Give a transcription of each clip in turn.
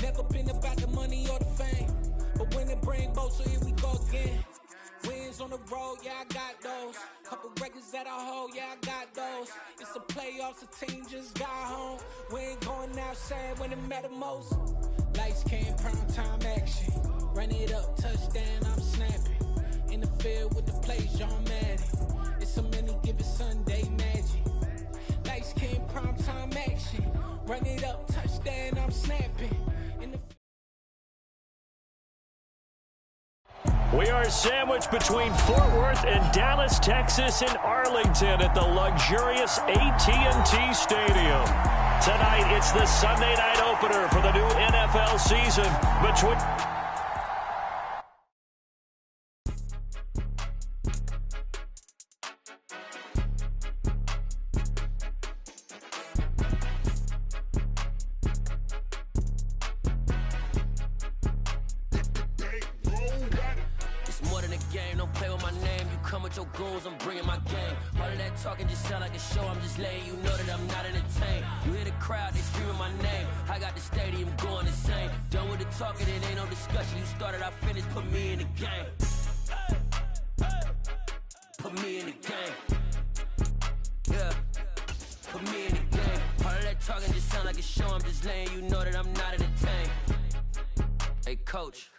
Never been about the money or the fame, but when it bring both, so here we go again. Wins on the road, yeah, I got those. Couple records that I hold, yeah, I got those. It's the playoffs, the team just got home. We ain't going outside when it matter most. Lights came, prime time action. Run it up, touchdown, I'm snapping. In the field with the plays, John Madden. It's a many given Sunday magic. Lights came, prime time action. Run it up, touchdown, I'm snapping. We are sandwiched between Fort Worth and Dallas, Texas, and Arlington at the luxurious AT&T Stadium. Tonight, it's the Sunday night opener for the new NFL season between... Your goals, I'm bringing my game. All of that talking just sound like a show. I'm just letting you know that I'm not entertained. You hear the crowd, they screaming my name. I got the stadium going insane. Done with the talking, it ain't no discussion. You started, I finished, put me in the game. Put me in the game. Yeah, put me in the game. All of that talking just sound like a show. I'm just letting you know that I'm not entertained. Hey, coach,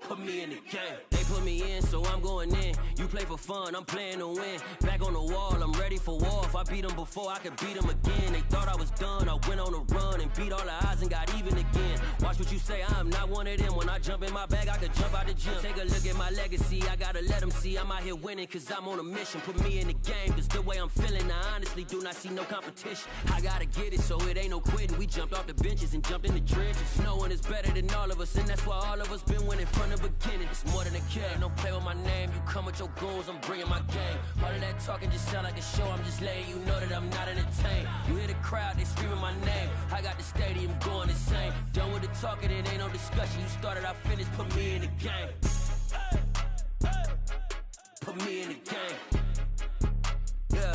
put me in the game. They put me in, so I'm going in. You play for fun, I'm playing to win. Back on the wall, I'm ready for war. If I beat them before, I could beat them again. They thought I was done, I went on a run and beat all the odds and got even again. Watch what you say, I'm not one of them. When I jump in my bag, I could jump out the gym. Take a look at my legacy, I gotta let them see I'm out here winning, cause I'm on a mission. Put me in the game, cause the way I'm feeling, I honestly do not see no competition. I gotta get it, so it ain't no quitting. We jumped off the benches and jumped in the trenches. No one is better than all of us, and that's why all of us been winning from the beginning. It's more than a kid, don't play with my name. You come with your goals, I'm bringing my game. All of that talking just sound like a show. I'm just letting you know that I'm not entertained. You hear the crowd, they screaming my name. I got the stadium going insane. Done with the talking, it ain't no discussion. You started, I finished, put me in the game. Put me in the game. Yeah,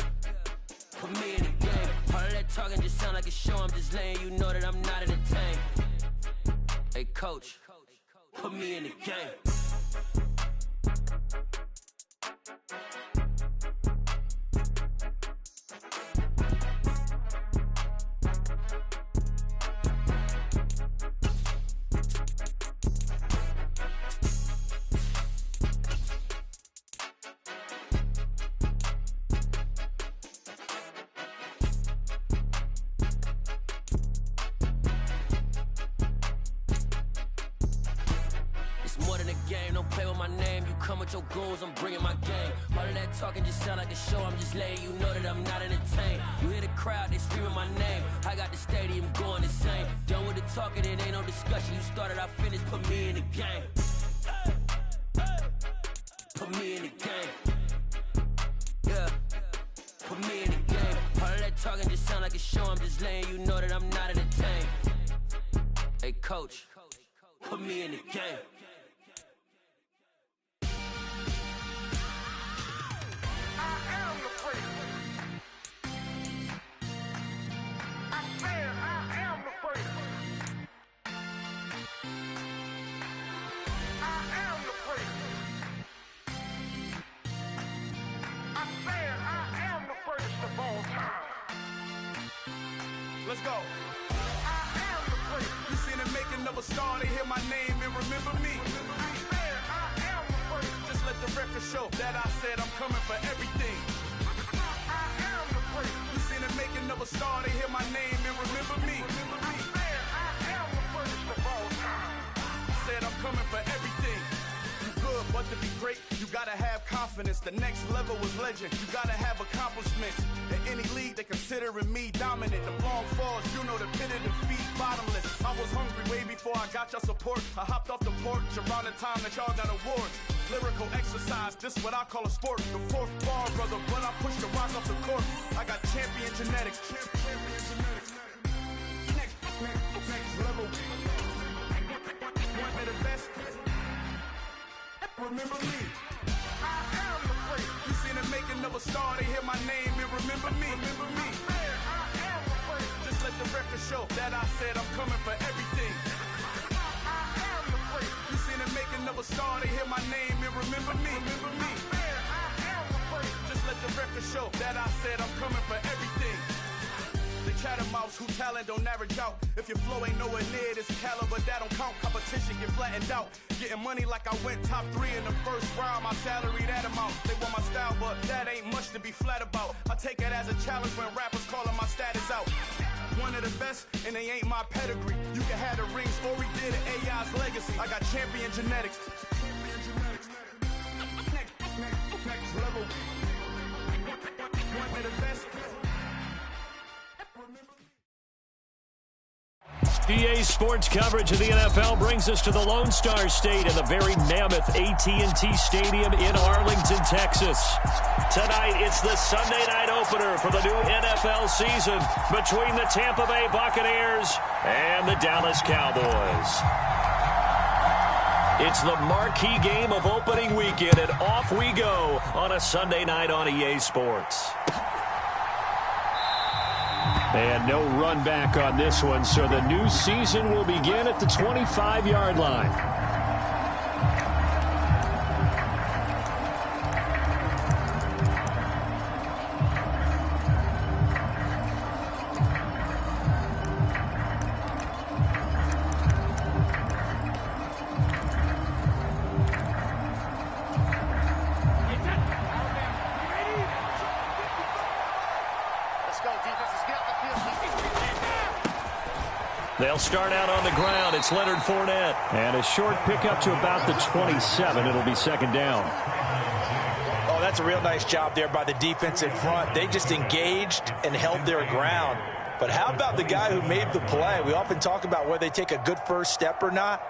put me in the game. All of that talking just sound like a show. I'm just letting you know that I'm not entertained. Hey, coach, put me in the game. Your goals, I'm bringing my game. All of that talking just sound like a show. I'm just letting you know that I'm not entertained. You hear the crowd, they screaming my name. I got the stadium going insane. Done with the talking, it ain't no discussion. You started, I finished, put me in the game. Put me in the game. Yeah, put me in the game. All of that talking just sound like a show. I'm just letting you know that I'm not entertained. Hey, coach, put me in the game. Let's go. I am the prince. You seen the making of a star, they hear my name and remember me. I am the prince. Just let the record show that I said I'm coming for everything. I am the prince. You seen the making of a star, they hear my name and remember me. I am the prince of all time. Said I'm coming for everything. Good, but to be great, you gotta have confidence. The next level was legend. You gotta have accomplishments. In any league, they considering me dominant. The long falls, you know the pit of defeat, bottomless. I was hungry way before I got your support. I hopped off the porch around the time that y'all got awards. Lyrical exercise, this what I call a sport. The fourth bar, brother, when I push the rock off the court. I got champion genetics. Champion genetics. Next level. One of the best. Remember me. I am the prince. You seen the making of a star, they hear my name and remember me. Remember me. I am the prince. Just let the record show that I said I'm coming for everything. said I'm coming for everything. The catamounts who talent don't average out. If your flow ain't nowhere near this caliber, that don't count. Competition get flattened out. Getting money like I went top 3 in the first round. My salary that amount. They want my style, but that ain't much to be flat about. I take it as a challenge when rappers calling my status out. One of the best, and they ain't my pedigree. You can have the rings, or we did it, AI's legacy. I got champion genetics. Next level. One of the best. EA Sports coverage of the NFL brings us to the Lone Star State in the very mammoth AT&T Stadium in Arlington, Texas. Tonight, it's the Sunday night opener for the new NFL season between the Tampa Bay Buccaneers and the Dallas Cowboys. It's the marquee game of opening weekend, and off we go on a Sunday night on EA Sports. And no run back on this one, so the new season will begin at the 25-yard line. They'll start out on the ground. It's Leonard Fournette. And a short pickup to about the 27. It'll be second down. Oh, that's a real nice job there by the defense in front. They just engaged and held their ground. But how about the guy who made the play? We often talk about whether they take a good first step or not.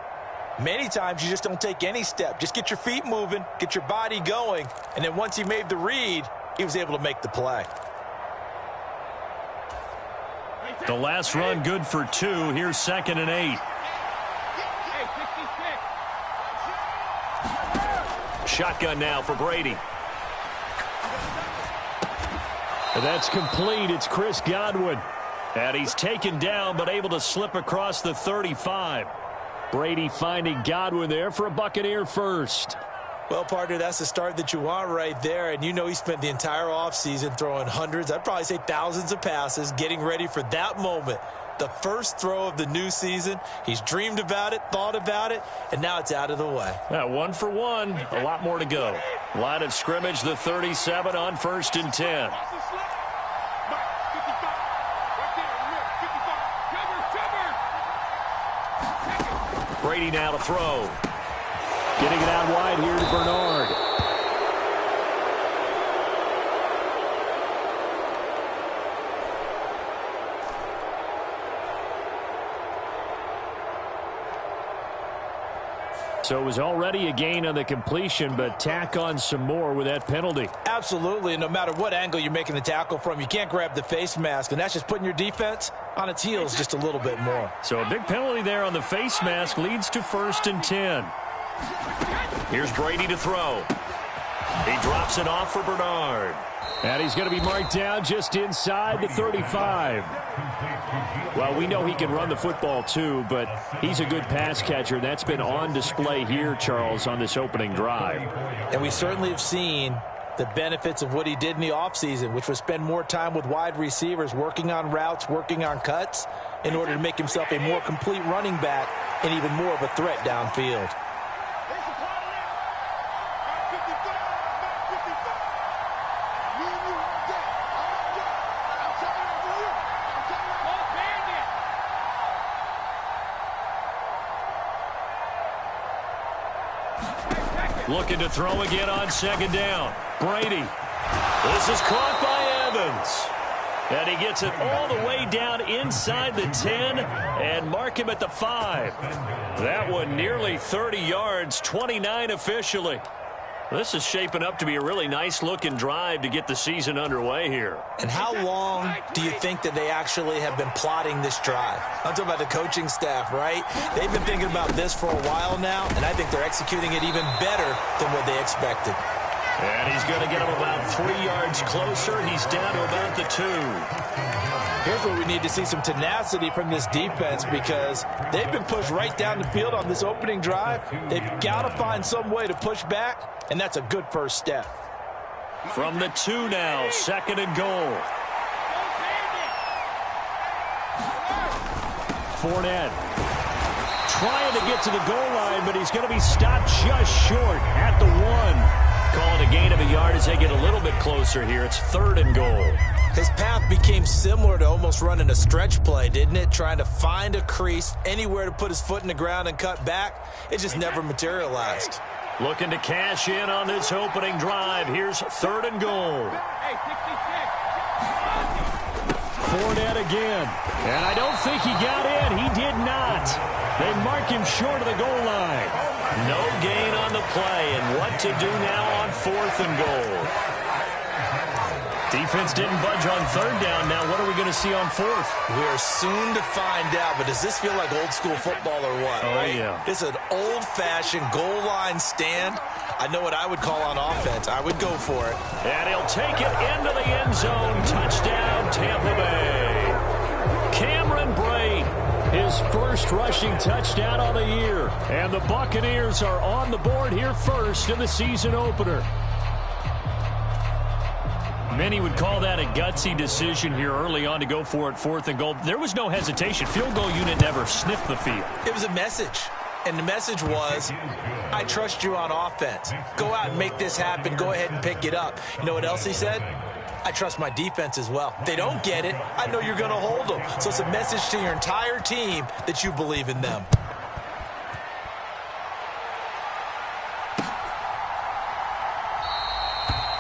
Many times you just don't take any step. Just get your feet moving, get your body going, and then once he made the read, he was able to make the play. The last run good for 2. Here's 2nd and 8. Shotgun now for Brady. That's complete. It's Chris Godwin. And he's taken down but able to slip across the 35. Brady finding Godwin there for a Buccaneer first. Well, partner, that's the start that you want right there. And you know he spent the entire offseason throwing hundreds, I'd probably say thousands of passes, getting ready for that moment. The first throw of the new season. He's dreamed about it, thought about it, and now it's out of the way. Yeah, 1 for 1. A lot more to go. Line of scrimmage, the 37 on 1st and 10. Brady now to throw. Getting it out wide here to Bernard. So it was already a gain on the completion, but tack on some more with that penalty. Absolutely, and no matter what angle you're making the tackle from, you can't grab the face mask, and that's just putting your defense on its heels just a little bit more. So a big penalty there on the face mask leads to 1st and 10. Here's Brady to throw. He drops it off for Bernard. And he's going to be marked down just inside the 35. Well, we know he can run the football too, but he's a good pass catcher. That's been on display here, Charles, on this opening drive. And we certainly have seen the benefits of what he did in the offseason, which was spend more time with wide receivers, working on routes, working on cuts, in order to make himself a more complete running back and even more of a threat downfield. Looking to throw again on 2nd down. Brady. This is caught by Evans. And he gets it all the way down inside the 10 and mark him at the 5. That one nearly 30 yards, 29 officially. This is shaping up to be a really nice-looking drive to get the season underway here. And how long do you think that they actually have been plotting this drive? I'm talking about the coaching staff, right? They've been thinking about this for a while now, and I think they're executing it even better than what they expected. And he's going to get him about 3 yards closer. He's down to about the 2. Here's where we need to see some tenacity from this defense, because they've been pushed right down the field on this opening drive. They've got to find some way to push back, and that's a good first step. From the 2 now, 2nd and goal. Fournette trying to get to the goal line, but he's going to be stopped just short at the 1. Call it a gain of a yard as they get a little bit closer here. It's 3rd and goal. His path became similar to almost running a stretch play, didn't it? Trying to find a crease, anywhere to put his foot in the ground and cut back. It just never materialized. Looking to cash in on this opening drive. Here's 3rd and goal. Fournette again. And I don't think he got in. He did not. They mark him short of the goal line. No gain on the play. And what to do now on 4th and goal? Defense didn't budge on 3rd down. Now what are we going to see on 4th? We're soon to find out, but does this feel like old school football or what? Oh, yeah. This is an old-fashioned goal line stand. I know what I would call on offense. I would go for it. And he'll take it into the end zone. Touchdown, Tampa Bay. Cameron Brate, his first rushing touchdown on the year. And the Buccaneers are on the board here first in the season opener. Many would call that a gutsy decision here early on to go for it 4th and goal. There was no hesitation. Field goal unit never sniffed the field. It was a message. And the message was, I trust you on offense. Go out and make this happen. Go ahead and pick it up. You know what else he said? I trust my defense as well. If they don't get it, I know you're going to hold them. So it's a message to your entire team that you believe in them.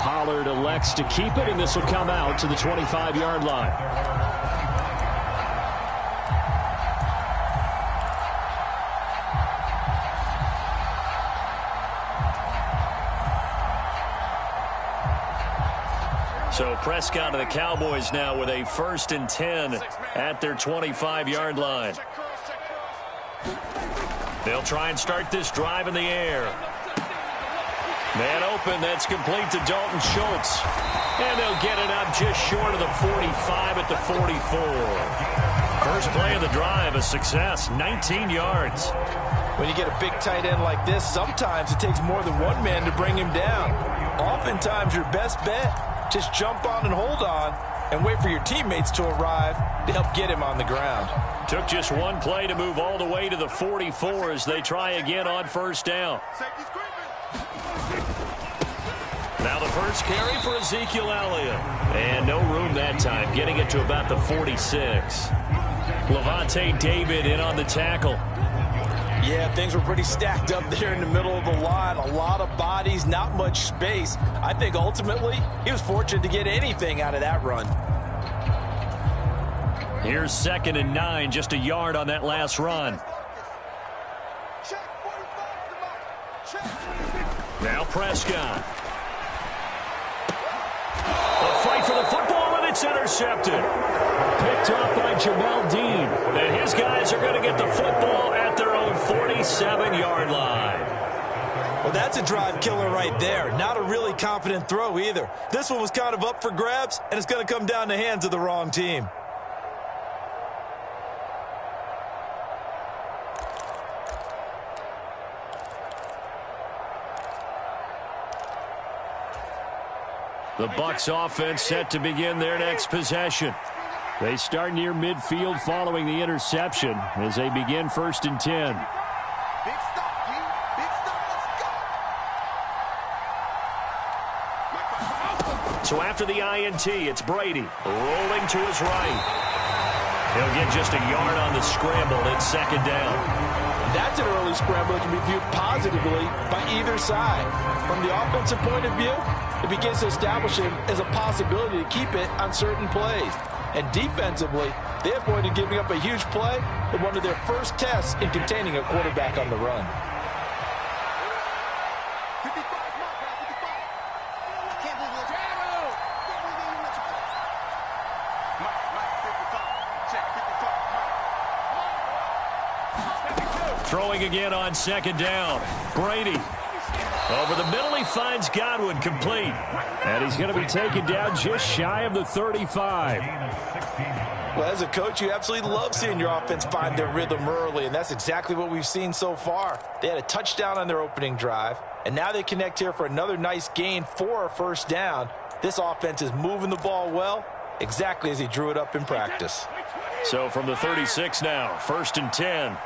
Pollard elects to keep it, and this will come out to the 25-yard line. So Prescott and the Cowboys now with a 1st and 10 at their 25-yard line. They'll try and start this drive in the air. Man open, that's complete to Dalton Schultz. And they'll get it up just short of the 45 at the 44. First play of the drive, a success, 19 yards. When you get a big tight end like this, sometimes it takes more than one man to bring him down. Oftentimes your best bet, just jump on and hold on and wait for your teammates to arrive to help get him on the ground. Took just one play to move all the way to the 44 as they try again on 1st down. Now the first carry for Ezekiel Elliott. And no room that time, getting it to about the 46. Levante David in on the tackle. Yeah, things were pretty stacked up there in the middle of the line. A lot of bodies, not much space. I think ultimately he was fortunate to get anything out of that run. Here's 2nd and 9, just a yard on that last run. Now Prescott. A fight for the football, and it's intercepted. Picked off by Jamel Dean. And his guys are going to get the football at their own 47-yard line. Well, that's a drive killer right there. Not a really confident throw either. This one was kind of up for grabs, and it's going to come down the hands of the wrong team. The Bucs offense set to begin their next possession. They start near midfield following the interception as they begin 1st and 10. Big stop, G. Big stop. Let's go. So after the INT, it's Brady rolling to his right. He'll get just a yard on the scramble. It's 2nd down. That's an early scramble that can be viewed positively by either side. From the offensive point of view, it begins to establish him as a possibility to keep it on certain plays. And defensively, they avoided giving up a huge play in one of their first tests in containing a quarterback on the run. 55, my guy, 55. Can't believe it. Can't believe they let you play. Mike, 55. Check, 55. Throwing again on 2nd down. Brady. Over the middle, he finds Godwin complete. And he's going to be taken down just shy of the 35. Well, as a coach, you absolutely love seeing your offense find their rhythm early, and that's exactly what we've seen so far. They had a touchdown on their opening drive. And now they connect here for another nice gain for a first down. This offense is moving the ball well, exactly as he drew it up in practice. So from the 36 now, 1st and 10.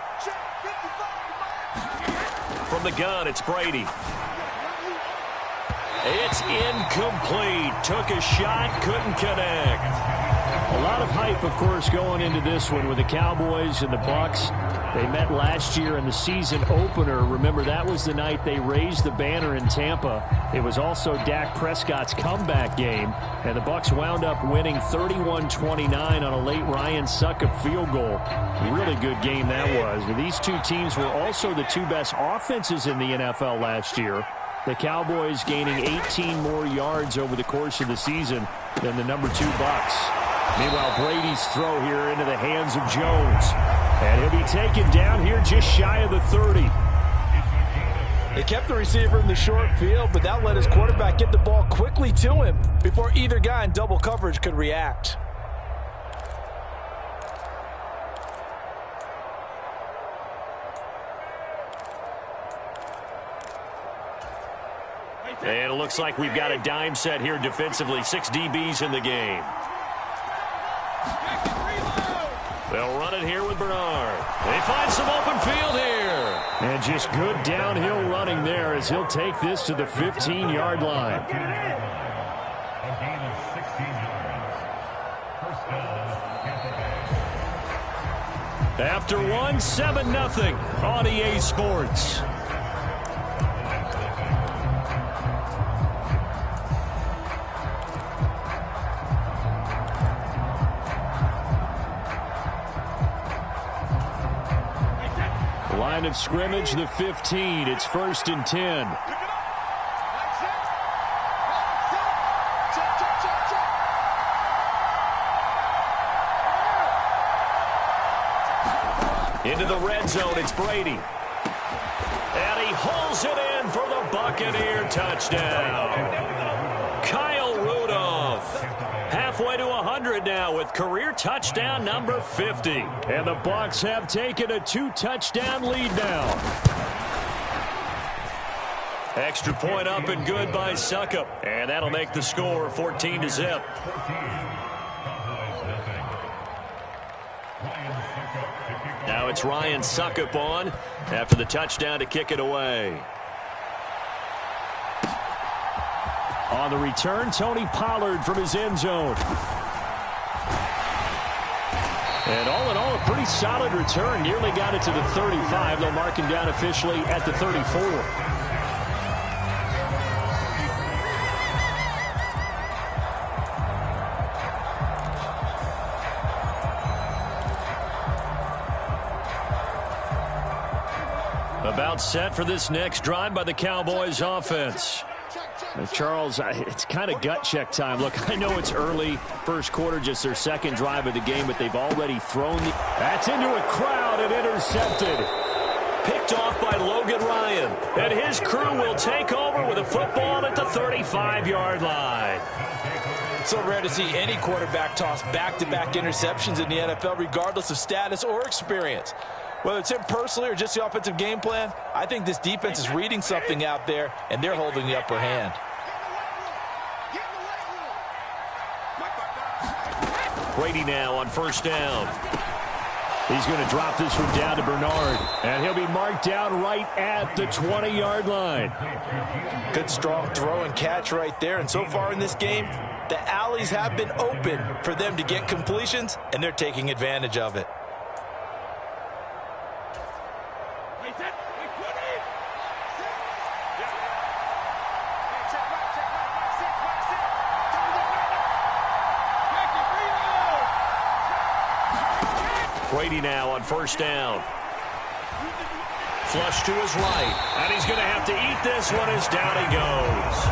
From the gun, it's Brady. It's incomplete. Took a shot, couldn't connect. A lot of hype, of course, going into this one with the Cowboys and the Bucs. They met last year in the season opener. Remember, that was the night they raised the banner in Tampa. It was also Dak Prescott's comeback game, and the Bucs wound up winning 31-29 on a late Ryan Succop field goal. Really good game that was. But these two teams were also the two best offenses in the NFL last year. The Cowboys gaining 18 more yards over the course of the season than the number 2 Bucs. Meanwhile, Brady's throw here into the hands of Jones. And he'll be taken down here just shy of the 30. They kept the receiver in the short field, but that let his quarterback get the ball quickly to him before either guy in double coverage could react. And it looks like we've got a dime set here defensively. 6 DBs in the game. They'll run it here with Bernard. They find some open field here. And just good downhill running there as he'll take this to the 15-yard line. After one, 7-0 on EA Sports. Line of scrimmage, the 15. It's 1st and 10. Into the red zone, it's Brady. And he holds it in for the Buccaneer touchdown. Kyle Rudolph. Halfway to 100 now with career touchdown number 50. And the Bucs have taken a 2-touchdown lead now. Extra point up and good by Succop. And that'll make the score 14-0. Now it's Ryan Succop on after the touchdown to kick it away. On the return, Tony Pollard from his end zone. And all in all, a pretty solid return. Nearly got it to the 35. They'll mark him down officially at the 34. About set for this next drive by the Cowboys offense. Charles, it's kind of gut check time. Look, I know it's early, first quarter, just their second drive of the game, but they've already thrown the... That's into a crowd and intercepted. Picked off by Logan Ryan. And his crew will take over with a football at the 35-yard line. So rare to see any quarterback toss back-to-back interceptions in the NFL, regardless of status or experience. Whether it's him personally or just the offensive game plan, I think this defense is reading something out there, and they're holding the upper hand. Brady now on first down. He's going to drop this one down to Bernard, and he'll be marked down right at the 20-yard line. Good strong throw and catch right there, and so far in this game, the alleys have been open for them to get completions, and they're taking advantage of it. Brady now on first down. Flush to his right. And he's going to have to eat this one as down he goes.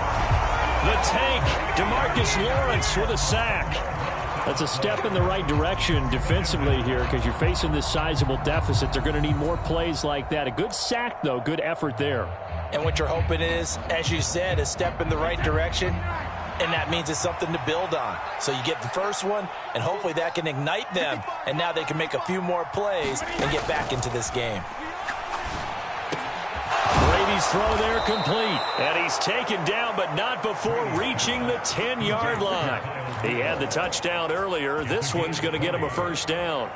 The tank, DeMarcus Lawrence with a sack. That's a step in the right direction defensively here because you're facing this sizable deficit. They're going to need more plays like that. A good sack, though. Good effort there. And what you're hoping is, as you said, a step in the right direction. And that means it's something to build on. So you get the first one, and hopefully that can ignite them. And now they can make a few more plays and get back into this game. Brady's His throw there complete. And he's taken down, but not before reaching the 10-yard line. He had the touchdown earlier. This one's going to get him a first down.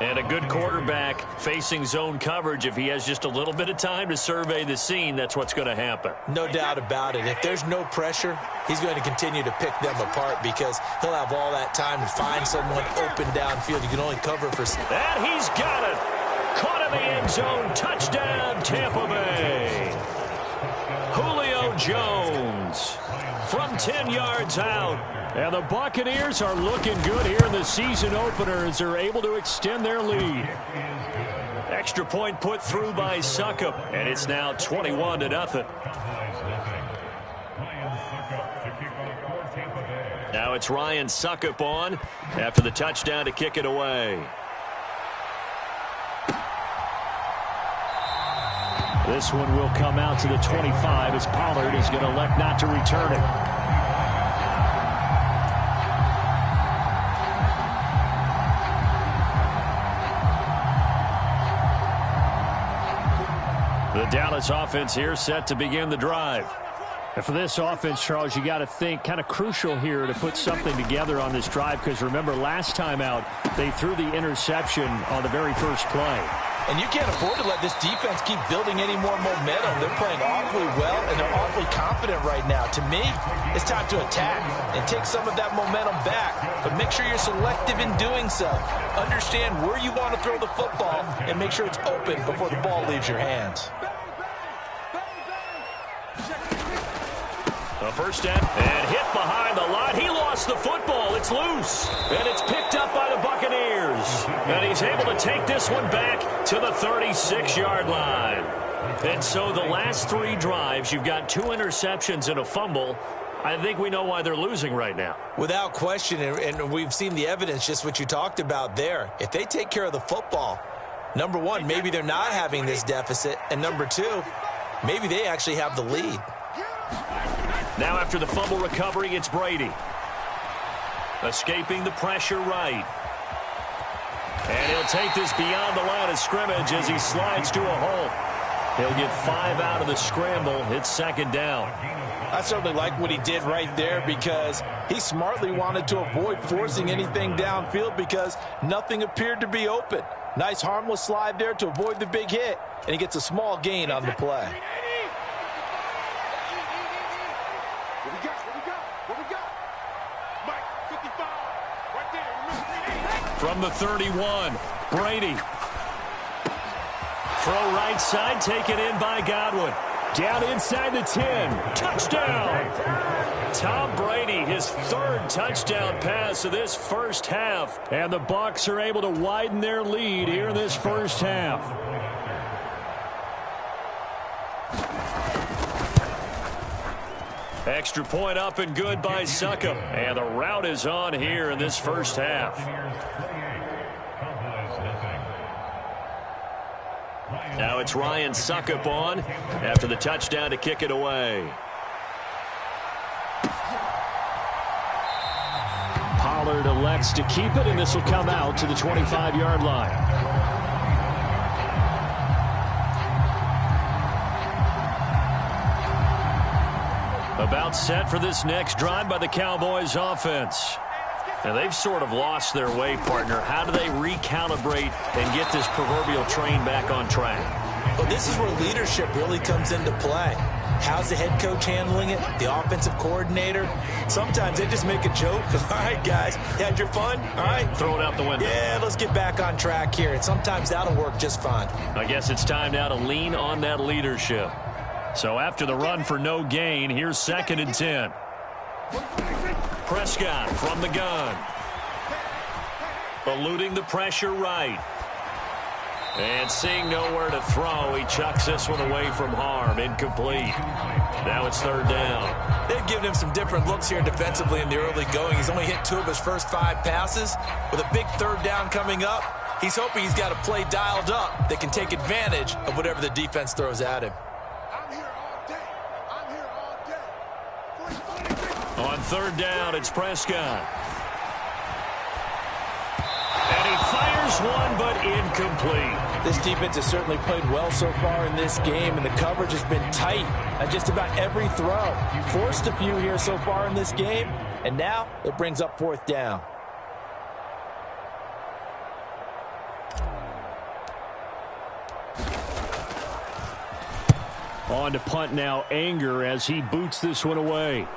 And a good quarterback facing zone coverage. If he has just a little bit of time to survey the scene, that's what's going to happen. No doubt about it. If there's no pressure, he's going to continue to pick them apart because he'll have all that time to find someone open downfield. You can only cover for... And he's got it. Caught in the end zone. Touchdown, Tampa Bay. Julio Jones from 10 yards out. And the Buccaneers are looking good here in the season opener as they're able to extend their lead. Extra point put through by Succop, and it's now 21-0. Now it's Ryan Succop on after the touchdown to kick it away. This one will come out to the 25 as Pollard is going to elect not to return it. The Dallas offense here set to begin the drive. And for this offense, Charles, you got to think kind of crucial here to put something together on this drive because remember last time out they threw the interception on the very first play. And you can't afford to let this defense keep building any more momentum. They're playing awfully well, and they're awfully confident right now. To me, it's time to attack and take some of that momentum back. But make sure you're selective in doing so. Understand where you want to throw the football and make sure it's open before the ball leaves your hands. The first step and hit behind the line. He lost the football. It's loose. And it's picked up by the Buccaneers. And he's able to take this one back to the 36-yard line. And so the last three drives, you've got 2 interceptions and a fumble. I think we know why they're losing right now. Without question, and we've seen the evidence, just what you talked about there. If they take care of the football, number one, maybe they're not having this deficit. And number two, maybe they actually have the lead. Now after the fumble recovery, it's Brady. Escaping the pressure right. And he'll take this beyond the line of scrimmage as he slides to a hole. He'll get 5 out of the scramble. It's second down. I certainly like what he did right there because he smartly wanted to avoid forcing anything downfield because nothing appeared to be open. Nice harmless slide there to avoid the big hit, and he gets a small gain on the play. From the 31, Brady. Throw right side, taken in by Godwin. Down inside the 10. Touchdown! Tom Brady, his 3rd touchdown pass of this first half. And the Bucs are able to widen their lead here in this first half. Extra point up and good by Succop. And the route is on here in this first half. Now it's Ryan Succop on after the touchdown to kick it away. Pollard elects to keep it, and this will come out to the 25-yard line. About set for this next drive by the Cowboys offense. And they've sort of lost their way, partner. How do they recalibrate and get this proverbial train back on track? Well, this is where leadership really comes into play. How's the head coach handling it? The offensive coordinator? Sometimes they just make a joke. All right, guys, you had your fun? All right. Throw it out the window. Yeah, let's get back on track here. And sometimes that'll work just fine. I guess it's time now to lean on that leadership. So after the run for no gain, here's 2nd and 10. Prescott from the gun. Eluding the pressure right. And seeing nowhere to throw, he chucks this one away from harm. Incomplete. Now it's 3rd down. They've given him some different looks here defensively in the early going. He's only hit 2 of his first 5 passes. With a big 3rd down coming up, he's hoping he's got a play dialed up that can take advantage of whatever the defense throws at him. On 3rd down, it's Prescott. And he fires Fires one, but incomplete. This defense has certainly played well so far in this game, and the coverage has been tight at just about every throw. Forced a few here so far in this game, and now it brings up 4th down. On to punt now, Anger, as he boots this one away.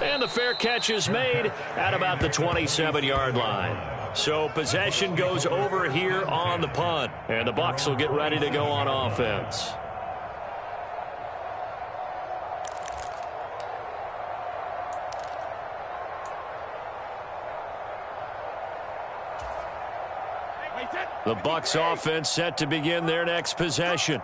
And the fair catch is made at about the 27-yard line. So possession goes over here on the punt, and the Bucs will get ready to go on offense. The Bucs offense set to begin their next possession.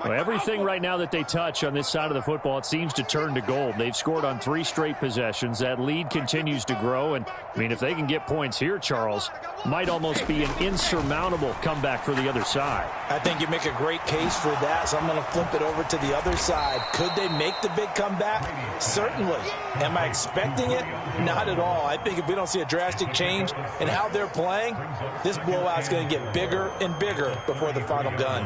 Well, everything right now that they touch on this side of the football, it seems to turn to gold. They've scored on 3 straight possessions. That lead continues to grow. And, I mean, if they can get points here, Charles, might almost be an insurmountable comeback for the other side. I think you make a great case for that, so I'm going to flip it over to the other side. Could they make the big comeback? Certainly. Am I expecting it? Not at all. I think if we don't see a drastic change in how they're playing, this blowout's going to get bigger and bigger before the final gun.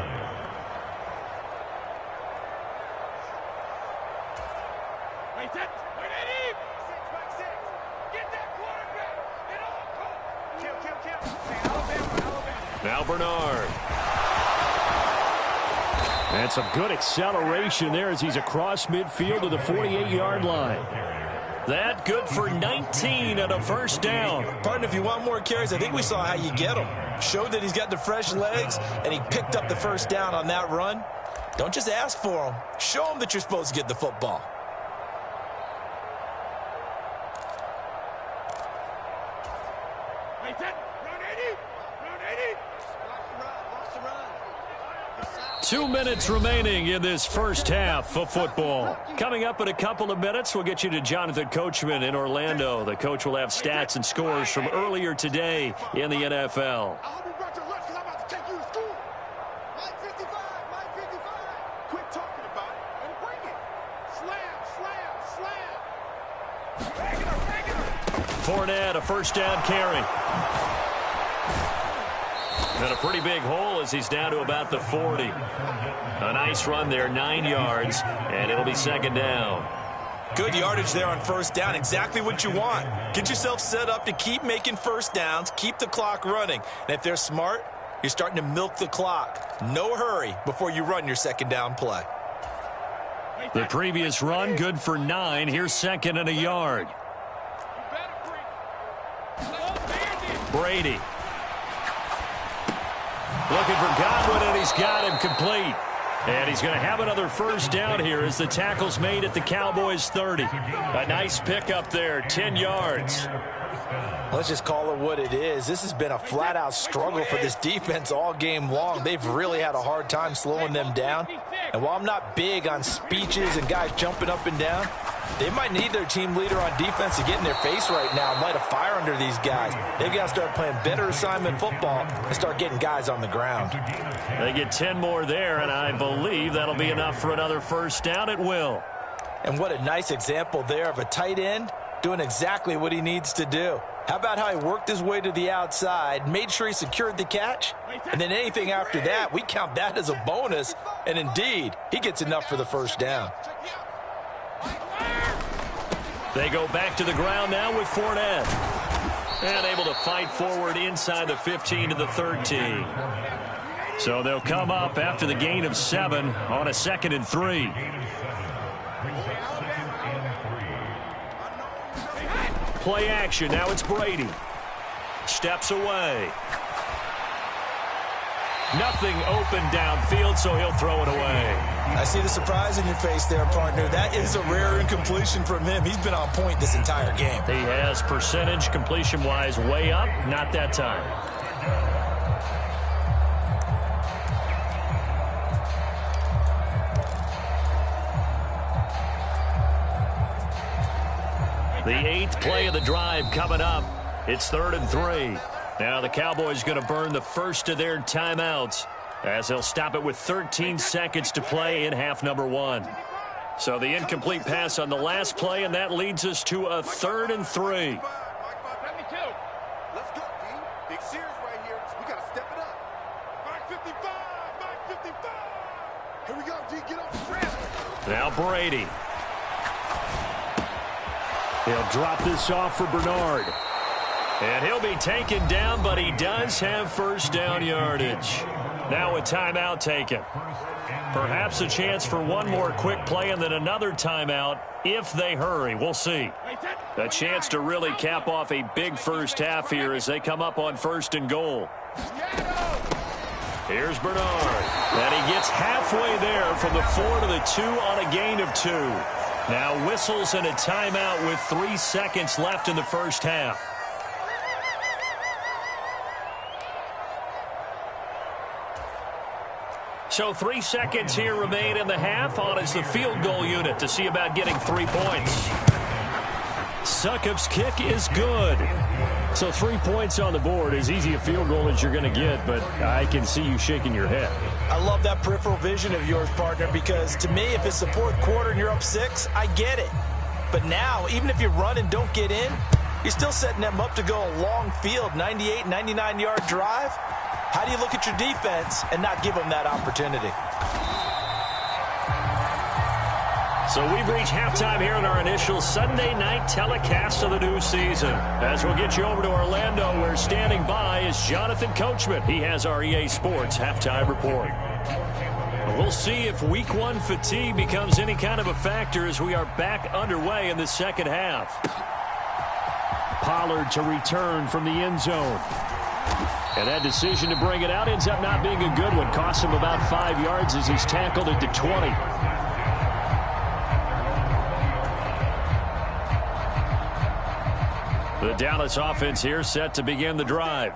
Now Bernard. And some good acceleration there as he's across midfield to the 48-yard line. That good for 19 and a 1st down. Partner, if you want more carries, I think we saw how you get him. Showed that he's got the fresh legs, and he picked up the 1st down on that run. Don't just ask for him. Show him that you're supposed to get the football. Two minutes remaining in this first half of football. Coming up in a couple of minutes, we'll get you to Jonathan Coachman in Orlando. The coach will have stats and scores from earlier today in the NFL. Fournette, a 1st down carry. And a pretty big hole as he's down to about the 40. A nice run there, 9 yards, and it'll be 2nd down. Good yardage there on 1st down, exactly what you want. Get yourself set up to keep making 1st downs, keep the clock running. And if they're smart, you're starting to milk the clock. No hurry before you run your 2nd down play. The previous run, good for 9. Here's 2nd and a yard. Brady. Looking for Godwin, and he's got him complete. And he's going to have another 1st down here as the tackle's made at the Cowboys' 30. A nice pickup there, 10 yards. Let's just call it what it is. This has been a flat-out struggle for this defense all game long. They've really had a hard time slowing them down. And while I'm not big on speeches and guys jumping up and down, they might need their team leader on defense to get in their face right now and light a fire under these guys. They've got to start playing better assignment football and start getting guys on the ground. They get 10 more there, and I believe that'll be enough for another 1st down. It will. And what a nice example there of a tight end doing exactly what he needs to do. How about how he worked his way to the outside, made sure he secured the catch, and then anything after that, we count that as a bonus. And indeed, he gets enough for the 1st down. They go back to the ground now with Fournette. And able to fight forward inside the 15 to the 13. So they'll come up after the gain of 7 on a 2nd and 3. Play action. Now it's Brady. Steps away. Nothing open downfield, so he'll throw it away. I see the surprise in your face there, partner. That is a rare incompletion from him. He's been on point this entire game. He has percentage completion-wise way up. Not that time. The 8th play of the drive coming up. It's 3rd and 3. Now the Cowboys going to burn the first of their timeouts as they'll stop it with 13 seconds to play in half number 1. So the incomplete pass on the last play, and that leads us to a 3rd and 3. Let's go, D. Big series right here. We got to step it Here we go, G. Get off the track. Now Brady. He'll drop this off for Bernard. And he'll be taken down, but he does have first down yardage. Now a timeout taken. Perhaps a chance for one more quick play and then another timeout if they hurry. We'll see. A chance to really cap off a big first half here as they come up on 1st and goal. Here's Bernard. And he gets halfway there from the 4 to the 2 on a gain of 2. Now whistles and a timeout with 3 seconds left in the first half. So 3 seconds here remain in the half. On is the field goal unit to see about getting 3 points. Succop's kick is good. So 3 points on the board, as easy a field goal as you're going to get, but I can see you shaking your head. I love that peripheral vision of yours, partner, because to me, if it's the 4th quarter and you're up 6, I get it. But now, even if you run and don't get in, you're still setting them up to go a long field, 98, 99-yard drive. How do you look at your defense and not give them that opportunity? So we've reached halftime here in our initial Sunday night telecast of the new season. As we'll get you over to Orlando, where standing by is Jonathan Coachman. He has our EA Sports halftime report. We'll see if Week 1 fatigue becomes any kind of a factor as we are back underway in the second half. Pollard to return from the end zone. And that decision to bring it out ends up not being a good one. Costs him about 5 yards as he's tackled at the 20. The Dallas offense here set to begin the drive.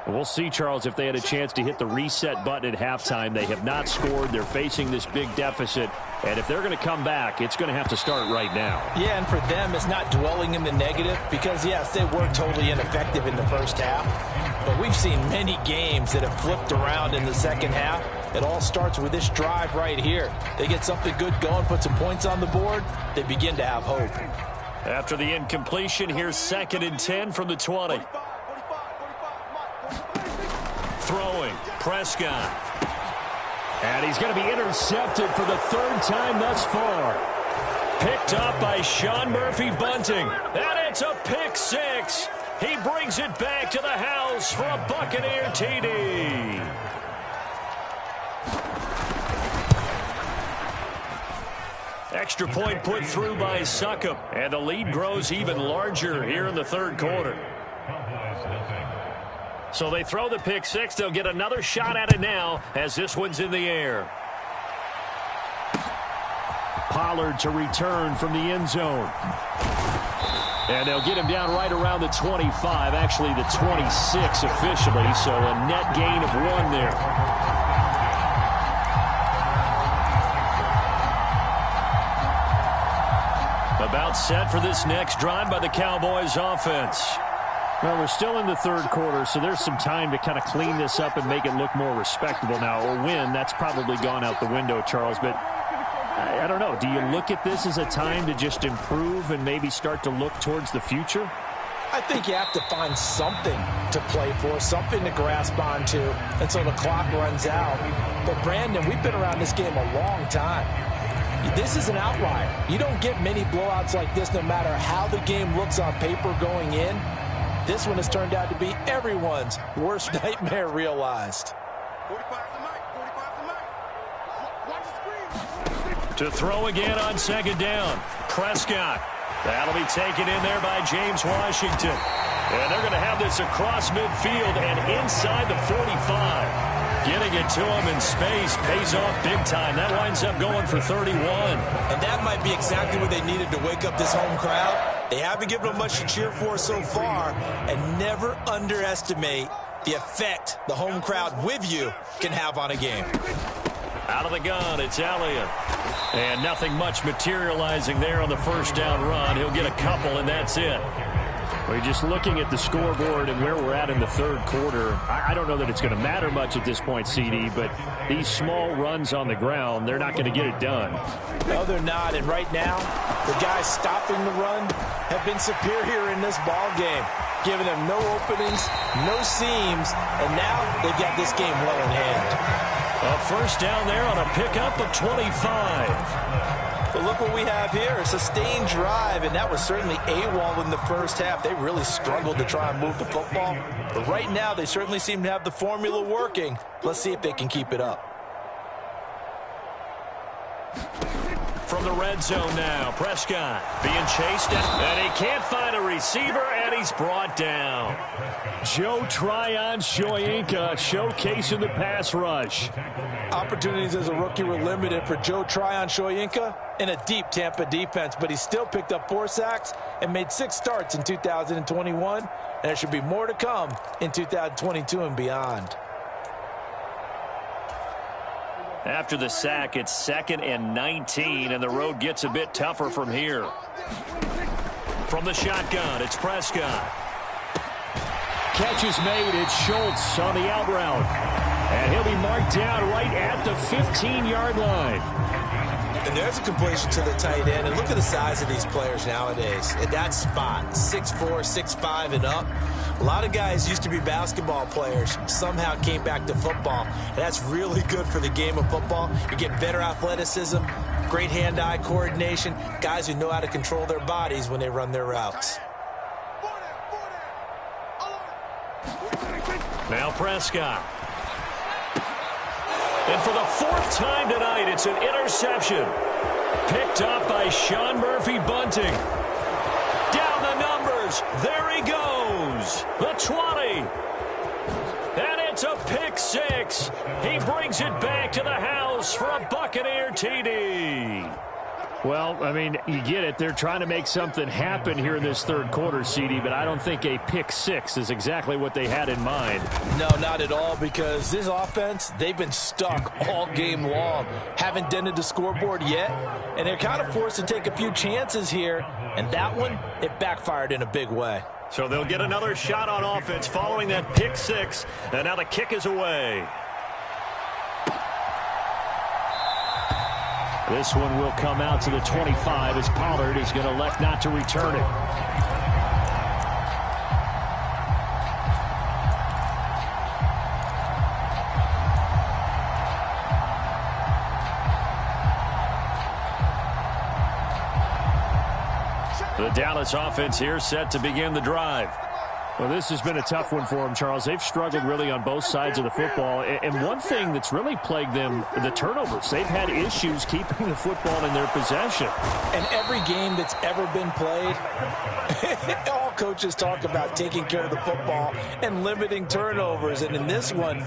We'll see, Charles, if they had a chance to hit the reset button at halftime. They have not scored. They're facing this big deficit. And if they're going to come back, it's going to have to start right now. Yeah, and for them, it's not dwelling in the negative because, yes, they were totally ineffective in the first half. But we've seen many games that have flipped around in the second half. It all starts with this drive right here. They get something good going, put some points on the board, they begin to have hope. After the incompletion, here's 2nd and 10 from the 20. Throwing, Prescott. And he's going to be intercepted for the 3rd time thus far. Picked up by Sean Murphy-Bunting. And it's a pick 6. He brings it back to the house for a Buccaneer TD. Extra point put through by Succop. And the lead grows even larger here in the 3rd quarter. So they throw the pick 6. They'll get another shot at it now as this one's in the air. Pollard to return from the end zone. And they'll get him down right around the 25, actually the 26 officially, so a net gain of 1 there. About set for this next drive by the Cowboys offense. Well, we're still in the 3rd quarter, so there's some time to kind of clean this up and make it look more respectable now. Or win, that's probably gone out the window, Charles, but I don't know. Do you look at this as a time to just improve and maybe start to look towards the future? I think you have to find something to play for, something to grasp onto until the clock runs out. But, Brandon, we've been around this game a long time. This is an outlier. You don't get many blowouts like this no matter how the game looks on paper going in. This one has turned out to be everyone's worst nightmare realized. To throw again on 2nd down. Prescott. That'll be taken in there by James Washington. And they're going to have this across midfield and inside the 45. Getting it to him in space pays off big time. That winds up going for 31. And that might be exactly what they needed to wake up this home crowd. They haven't given them much to cheer for so far. And never underestimate the effect the home crowd with you can have on a game. Out of the gun, it's Elliott. And nothing much materializing there on the 1st down run. He'll get a couple, and that's it. We're just looking at the scoreboard and where we're at in the 3rd quarter. I don't know that it's going to matter much at this point, CD, but these small runs on the ground, they're not going to get it done. No, they're not. And right now, the guys stopping the run have been superior in this ball game, giving them no openings, no seams, and now they've got this game well in hand. A first down there on a pickup of 25. But look what we have here, a sustained drive, and that was certainly AWOL in the first half. They really struggled to try and move the football. But right now, they certainly seem to have the formula working. Let's see if they can keep it up. From the red zone now, Prescott being chased, and he can't find a receiver, and he's brought down. Joe Tryon-Shoyinka showcasing the pass rush. Opportunities as a rookie were limited for Joe Tryon-Shoyinka in a deep Tampa defense, but he still picked up 4 sacks and made 6 starts in 2021, and there should be more to come in 2022 and beyond. After the sack, it's 2nd and 19, and the road gets a bit tougher from here. From the shotgun, it's Prescott. Catch is made. It's Schultz on the out route. And he'll be marked down right at the 15-yard line. And there's a completion to the tight end. And look at the size of these players nowadays. At that spot, 6'4", 6'5", and up. A lot of guys used to be basketball players, somehow came back to football. And that's really good for the game of football. You get better athleticism, great hand-eye coordination, guys who know how to control their bodies when they run their routes. Now Prescott. And for the 4th time tonight, it's an interception. Picked up by Sean Murphy-Bunting. Down the numbers. There he goes. The 20. And it's a pick 6. He brings it back to the house for a Buccaneer TD. Well, I mean, you get it. They're trying to make something happen here in this third quarter, CD, but I don't think a pick 6 is exactly what they had in mind. No, not at all, because this offense, they've been stuck all game long. Haven't dented the scoreboard yet, and they're kind of forced to take a few chances here, and that one, it backfired in a big way. So they'll get another shot on offense following that pick 6, and now the kick is away. This one will come out to the 25 as Pollard is going to elect not to return it. The Dallas offense here set to begin the drive. Well, this has been a tough one for them, Charles. They've struggled really on both sides of the football. And one thing that's really plagued them, the turnovers. They've had issues keeping the football in their possession. And every game that's ever been played, all coaches talk about taking care of the football and limiting turnovers. And in this one,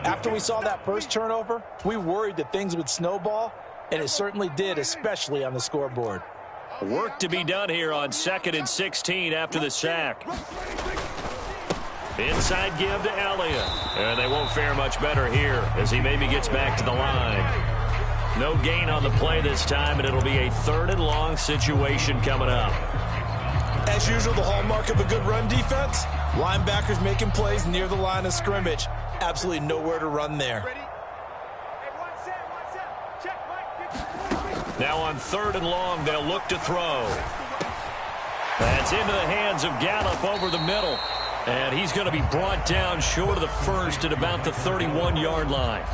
after we saw that first turnover, we worried that things would snowball, and it certainly did, especially on the scoreboard. Work to be done here on 2nd and 16 after the sack. Inside give to Elliott. And they won't fare much better here as he maybe gets back to the line. No gain on the play this time, and it'll be a 3rd and long situation coming up. As usual, the hallmark of a good run defense, linebackers making plays near the line of scrimmage. Absolutely nowhere to run there. Now on 3rd and long, they'll look to throw. That's into the hands of Gallup over the middle. And he's going to be brought down short of the first at about the 31-yard line.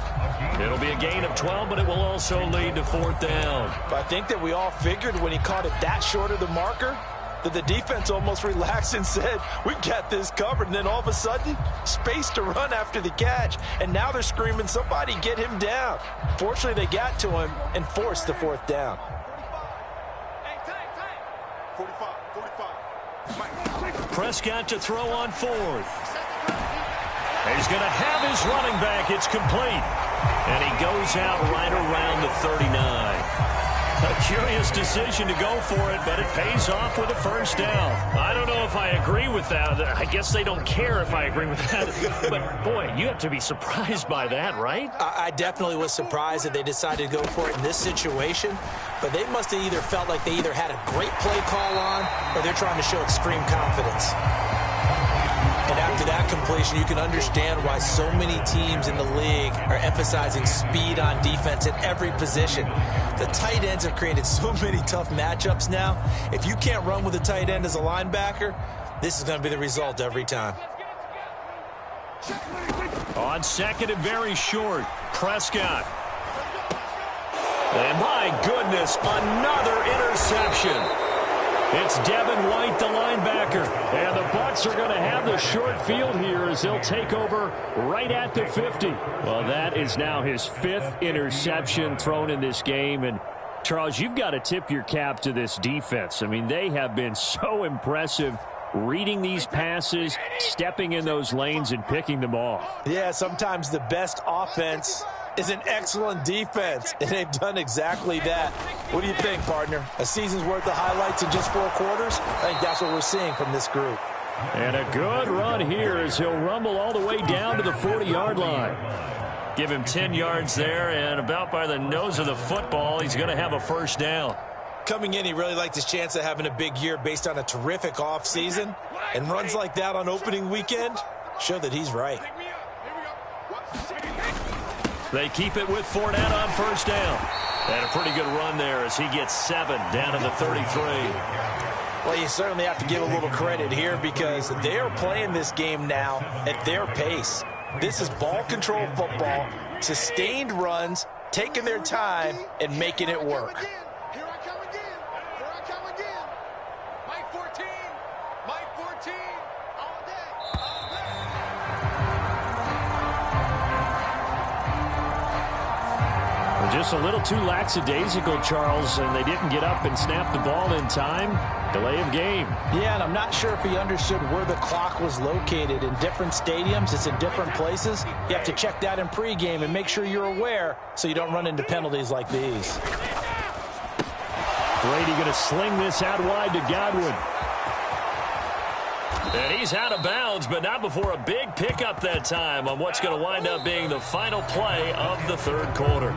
It'll be a gain of 12, but it will also lead to 4th down. I think that we all figured when he caught it that short of the marker that the defense almost relaxed and said, we got this covered. And then all of a sudden, space to run after the catch. And now they're screaming, somebody get him down. Fortunately, they got to him and forced the 4th down. 45. Prescott to throw on 4th. He's going to have his running back. It's complete. And he goes out right around the 39. A curious decision to go for it, but it pays off with a first down. I don't know if I agree with that. I guess they don't care if I agree with that. But, boy, you have to be surprised by that, right? I definitely was surprised that they decided to go for it in this situation. But they must have either felt like they either had a great play call on or they're trying to show extreme confidence. And after that completion, you can understand why so many teams in the league are emphasizing speed on defense at every position. The tight ends have created so many tough matchups now. If you can't run with a tight end as a linebacker, this is going to be the result every time. On 2nd and very short. Prescott. And my goodness, another interception. It's Devin White, the linebacker. And the Bucs are going to have the short field here as they'll take over right at the 50. Well, that is now his 5th interception thrown in this game. And, Charles, you've got to tip your cap to this defense. I mean, they have been so impressive reading these passes, stepping in those lanes, and picking them off. Yeah, sometimes the best offense is an excellent defense, and they've done exactly that. What do you think, partner? A season's worth of highlights in just 4 quarters? I think that's what we're seeing from this group. And a good run here as he'll rumble all the way down to the 40-yard line. Give him 10 yards there, and about by the nose of the football, he's going to have a first down. Coming in, he really liked his chance of having a big year based on a terrific offseason, and runs like that on opening weekend show that he's right. They keep it with Fournette on first down. And a pretty good run there as he gets 7 down to the 33. Well, you certainly have to give a little credit here because they are playing this game now at their pace. This is ball control football, sustained runs, taking their time, and making it work. Here I come again. Here I come again. Mike 14. Mike 14. All day. All day. Just a little too lackadaisical, Charles, and they didn't get up and snap the ball in time. Delay of game. Yeah, and I'm not sure if he understood where the clock was located. In different stadiums, it's in different places. You have to check that in pregame and make sure you're aware so you don't run into penalties like these. Brady going to sling this out wide to Godwin. And he's out of bounds, but not before a big pickup that time on what's going to wind up being the final play of the 3rd quarter.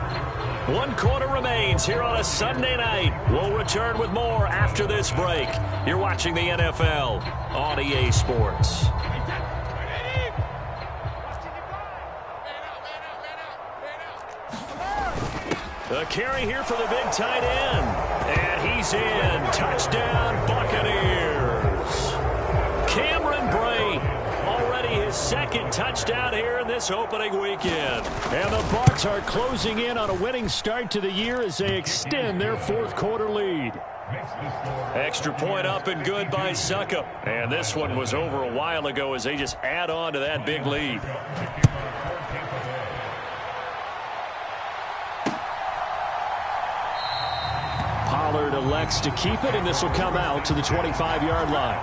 1 quarter remains here on a Sunday night. We'll return with more after this break. You're watching the NFL on EA Sports. A carry here for the big tight end. And he's in. Touchdown, Buccaneers. Cameron Brate, already his 2nd touchdown here in this opening weekend. And the Bucs are closing in on a winning start to the year as they extend their 4th quarter lead. Extra point up and good by Succop. And this one was over a while ago as they just add on to that big lead. Pollard elects to keep it, and this will come out to the 25-yard line.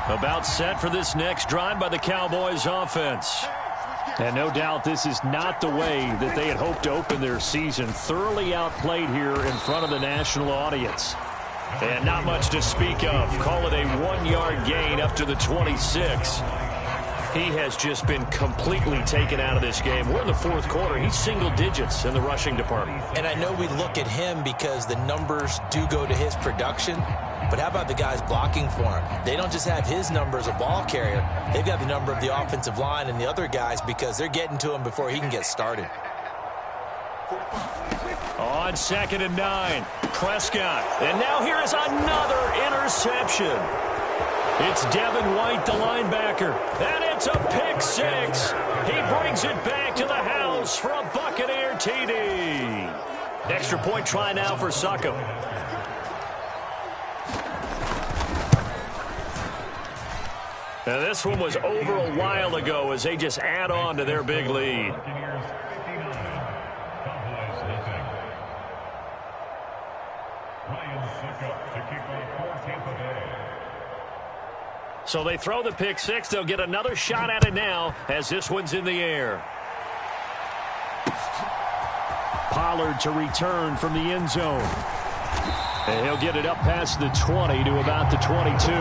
About set for this next drive by the Cowboys offense. And no doubt this is not the way that they had hoped to open their season. Thoroughly outplayed here in front of the national audience. And not much to speak of. Call it a 1-yard gain up to the 26. He has just been completely taken out of this game. We're in the 4th quarter. He's single digits in the rushing department. And I know we look at him because the numbers do go to his production. But how about the guys blocking for him? They don't just have his number as a ball carrier. They've got the number of the offensive line and the other guys because they're getting to him before he can get started. On 2nd and 9, Prescott. And now here is another interception. It's Devin White, the linebacker. And it's a pick 6. He brings it back to the house for a Buccaneer TD. Extra point try now for Succop. And this one was over a while ago as they just add on to their big lead. So they throw the pick 6. They'll get another shot at it now as this one's in the air. Pollard to return from the end zone. And he'll get it up past the 20 to about the 22.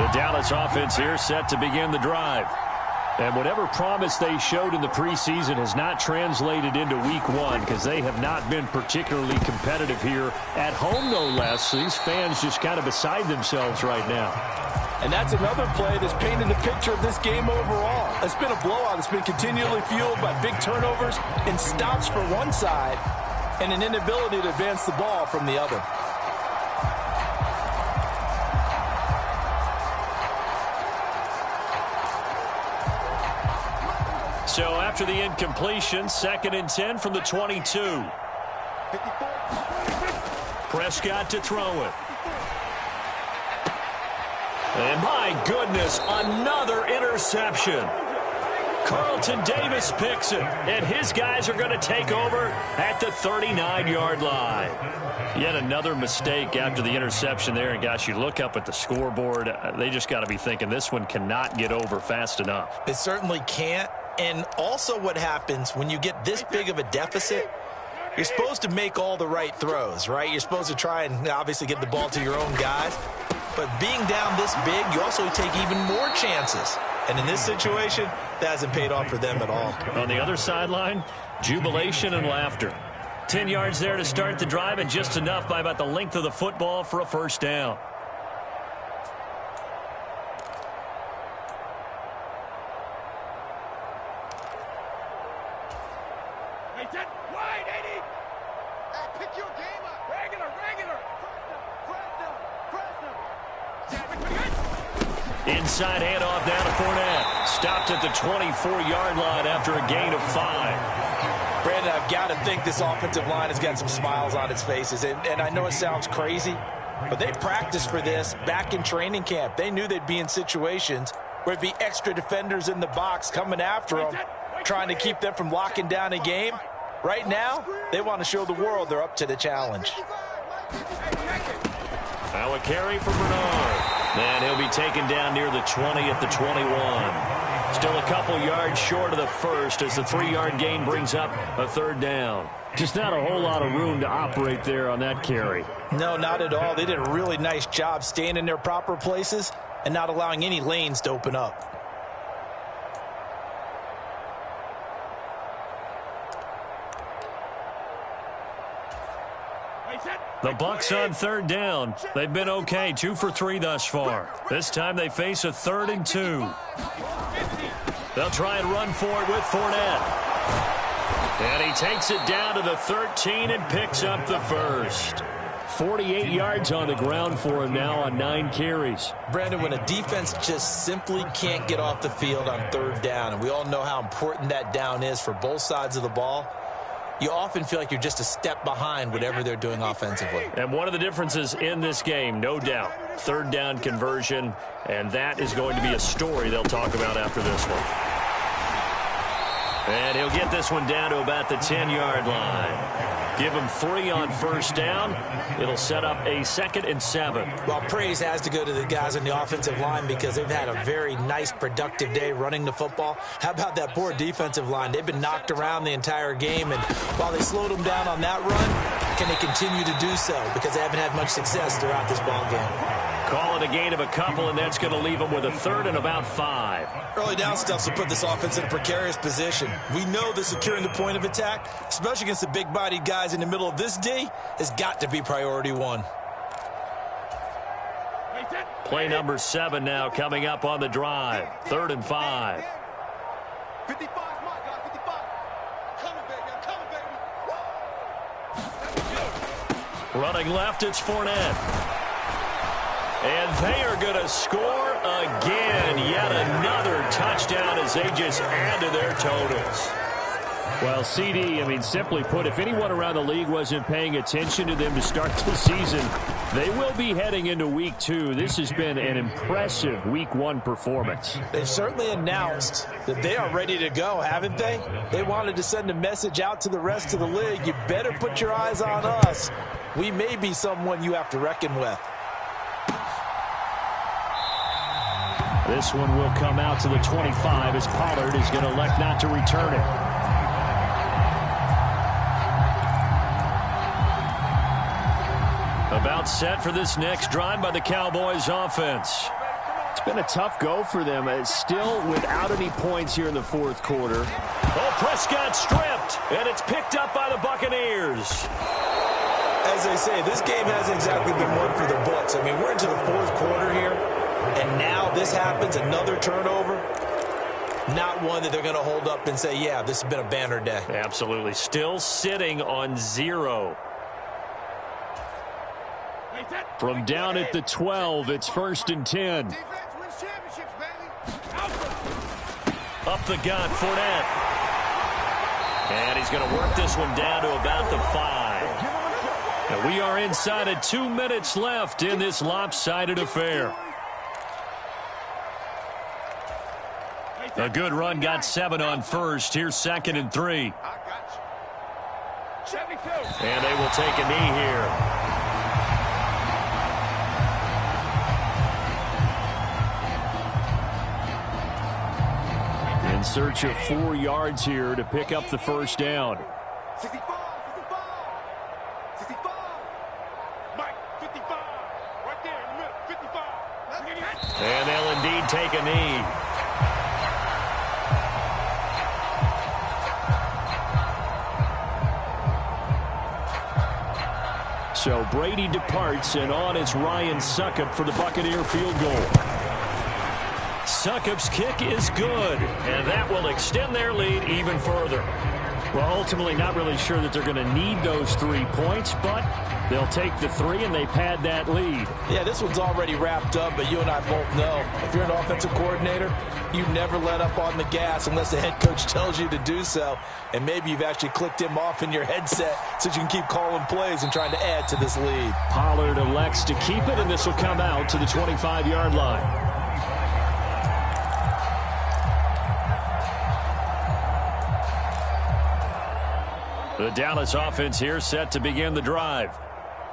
The Dallas offense here set to begin the drive. And whatever promise they showed in the preseason has not translated into week 1 because they have not been particularly competitive here at home, no less. So these fans just kind of beside themselves right now. And that's another play that's painted the picture of this game overall. It's been a blowout. It's been continually fueled by big turnovers and stops for one side and an inability to advance the ball from the other. So after the incompletion, 2nd and 10 from the 22. Prescott to throw it. And my goodness, another interception. Carlton Davis picks it, and his guys are going to take over at the 39-yard line. Yet another mistake after the interception there, and gosh, you look up at the scoreboard, they just got to be thinking this one cannot get over fast enough. It certainly can't, and also what happens when you get this big of a deficit, you're supposed to make all the right throws, right? You're supposed to try and obviously get the ball to your own guys. But being down this big, you also take even more chances. And in this situation, that hasn't paid off for them at all. On the other sideline, jubilation and laughter. 10 yards there to start the drive, and just enough by about the length of the football for a first down. Wide, 80. Hey, pick your game up. Regular. Inside handoff down to Fournette. Stopped at the 24-yard line after a gain of 5. Brandon, I've got to think this offensive line has got some smiles on its faces. And I know it sounds crazy, but they practiced for this back in training camp. They knew they'd be in situations where it'd be extra defenders in the box coming after them, trying to keep them from locking down a game. Right now, they want to show the world they're up to the challenge. Now a carry for Bernard. And he'll be taken down near the 20 at the 21. Still a couple yards short of the first as the 3-yard gain brings up a 3rd down. Just not a whole lot of room to operate there on that carry. No, not at all. They did a really nice job staying in their proper places and not allowing any lanes to open up. The Bucs on 3rd down. They've been okay, 2 for 3 thus far. This time they face a 3rd and 2. They'll try and run for it with Fournette. And he takes it down to the 13 and picks up the first. 48 yards on the ground for him now on 9 carries. Brandon, when a defense just simply can't get off the field on 3rd down, and we all know how important that down is for both sides of the ball, you often feel like you're just a step behind whatever they're doing offensively. And one of the differences in this game, no doubt, 3rd down conversion, and that is going to be a story they'll talk about after this one. And he'll get this one down to about the 10-yard line. Give him 3 on 1st down. It'll set up a 2nd and 7. Well, praise has to go to the guys on the offensive line because they've had a very nice, productive day running the football. How about that poor defensive line? They've been knocked around the entire game, and while they slowed them down on that run, can they continue to do so? Because they haven't had much success throughout this ball game. Call it a gain of a couple, and that's going to leave them with a 3rd and about 5. Early down stuff's to put this offense in a precarious position. We know that securing the point of attack, especially against the big-bodied guys in the middle of this D, has got to be priority 1. Play number 7 now coming up on the drive. 3rd and 5. 55 mark, guys, 55. Coming, baby. Running left, it's Fournette. And they are going to score again. Yet another touchdown as they just add to their totals. Well, CD, simply put, if anyone around the league wasn't paying attention to them to start the season, they will be heading into Week 2. This has been an impressive Week 1 performance. They've certainly announced that they are ready to go, haven't they? They wanted to send a message out to the rest of the league. You better put your eyes on us. We may be someone you have to reckon with. This one will come out to the 25 as Pollard is going to elect not to return it. About set for this next drive by the Cowboys offense. It's been a tough go for them. It's still without any points here in the 4th quarter. Oh, Prescott stripped, and it's picked up by the Buccaneers. As they say, this game hasn't exactly been one for the books. We're into the 4th quarter here. and now this happens, another turnover. Not one that they're going to hold up and say, yeah, this has been a banner day. Absolutely. Still sitting on 0. From down at the 12, it's 1st and 10. Up the gut, Fournette. And he's going to work this one down to about the 5. And we are inside of 2 minutes left in this lopsided affair. A good run, got 7 on first. Here's 2nd and 3. And they will take a knee here. In search of 4 yards here to pick up the first down. 65. Mike, 55. Right there in the middle, 55. And they'll indeed take a knee. So Brady departs, and on it's Ryan Succop for the Buccaneer field goal. Succop's kick is good, and that will extend their lead even further. Well, ultimately not really sure that they're going to need those 3 points, but they'll take the 3 and they pad that lead. Yeah, this one's already wrapped up, but you and I both know if you're an offensive coordinator, you never let up on the gas unless the head coach tells you to do so. And maybe you've actually clicked him off in your headset so you can keep calling plays and trying to add to this lead. Pollard elects to keep it, and this will come out to the 25-yard line. The Dallas offense here set to begin the drive.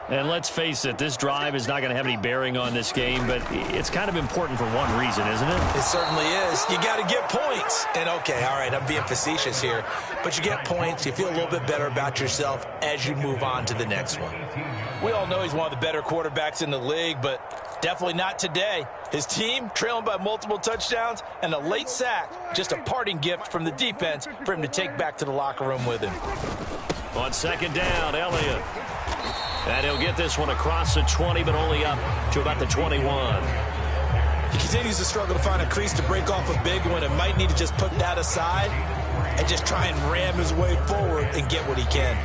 And let's face it, this drive is not going to have any bearing on this game, but it's kind of important for one reason, isn't it? It certainly is. You got to get points. And, okay, all right, I'm being facetious here. But you get points, you feel a little bit better about yourself as you move on to the next one. We all know he's one of the better quarterbacks in the league, but definitely not today. His team trailing by multiple touchdowns and a late sack, just a parting gift from the defense for him to take back to the locker room with him. On 2nd down, Elliott. And he'll get this one across the 20, but only up to about the 21. He continues to struggle to find a crease to break off a big one and might need to just put that aside and just try and ram his way forward and get what he can.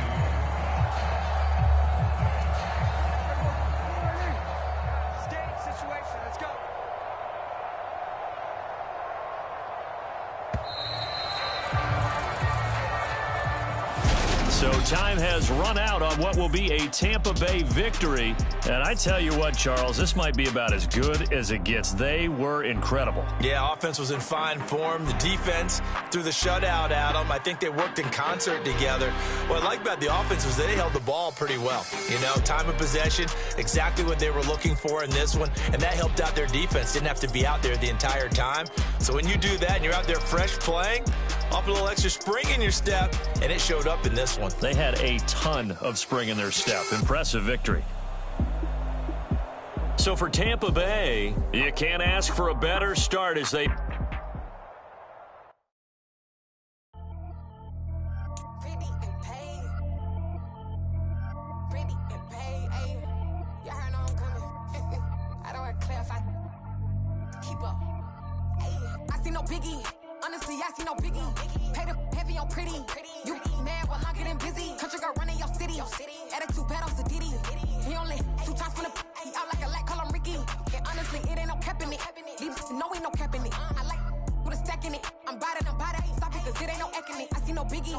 So time has run out on what will be a Tampa Bay victory. And I tell you what, Charles, this might be about as good as it gets. They were incredible. Yeah, offense was in fine form. The defense threw the shutout at them. I think they worked in concert together. What I like about the offense was they held the ball pretty well. You know, time of possession, exactly what they were looking for in this one. And that helped out their defense. Didn't have to be out there the entire time. So when you do that and you're out there fresh playing, off a little extra spring in your step, and it showed up in this one. They had a ton of spring in their step. Impressive victory. So for Tampa Bay, you can't ask for a better start as they... Honestly, I see no biggie. Pay the heavy on pretty. You mad while I'm getting busy. Country girl running your city. Attitude bad on Sadidi. He only 2 times from the he out like a light, call him Ricky. And honestly, it ain't no cap in it. These no ain't no cap in it. I like with a stack in it. I'm about it. Stop it, cause it ain't no acting it. I see no biggie.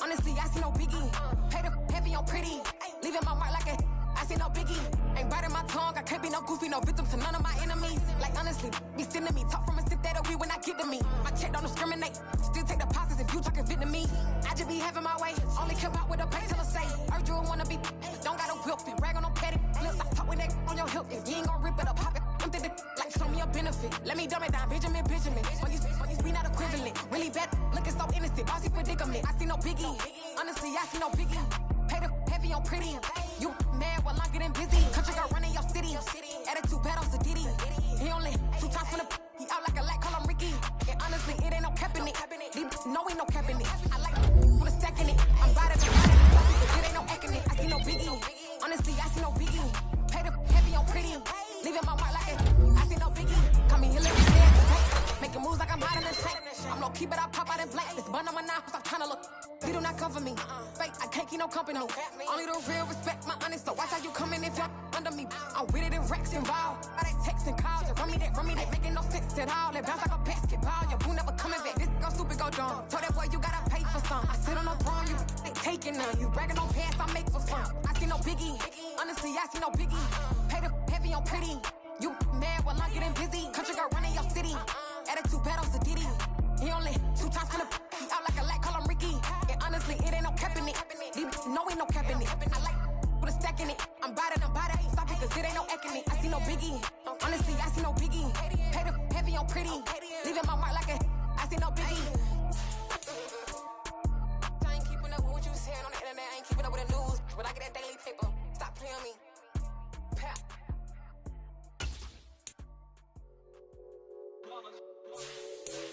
Honestly, I see no biggie. Pay the heavy on pretty. Leaving my mark like a I see no biggie. Ain't biting my tongue. I can't be no goofy, no victim to none of my enemies. Like honestly, be sending me talk from a sip that we when I get to me. My check don't discriminate. Still take deposits if you talking Vietnamese. I just be having my way. Only come out with a pay till I say. Urge you wanna be. Don't got no whip and rag on no petty. Flips, I talk with that on your hip. If you ain't gonna rip it up, pop it. Empty the like show me a benefit. Let me dumb it down, Benjamin. We not equivalent. Really bad, looking so innocent. Bossy predicament. I see no biggie. Honestly, I see no biggie. Pay the heavy on pretty. You mad while I'm getting busy. Country girl running your city. Attitude bad on Sadidi. He only 2 times from the he out like a light, call him Ricky. And honestly, it ain't no cap in it. These no ain't no cap in it. I like with a stack in it. I'm about it. It ain't no acting it. I see no biggie. Honestly, I see no biggie. Pay the heavy on pretty. Leaving my mark like it. I see no biggie. can't keep no company. Only the real respect my honest, so watch how you coming if you're under me. I'm with it in racks involved. I they text and calls, run me that, making no sense at all. It bounce like a basketball, your boo never coming back. This go stupid, go dumb. Told that boy you gotta pay for some. I sit on no throne, you ain't taking none. You bragging on pants, I make for fun. I see no biggie, honestly, I see no biggie. Pay the heavy on pretty. You mad while I'm getting busy. Country girl running your city. Attitude bad on Sadiddy. He only 2 times from the he out like a lack, call him Ricky. And honestly, it ain't no cap in it. These no ain't no cap in it. I like with a stack in it. I'm about it. Stop it, cause it ain't no eck in it. I see no biggie. Honestly, I see no biggie. Pay the heavy on pretty. Leaving my mark like a I see no biggie. I ain't keeping up with what you saying on the internet. I ain't keeping up with the news. But I get that daily paper. Stop playing me. Pap.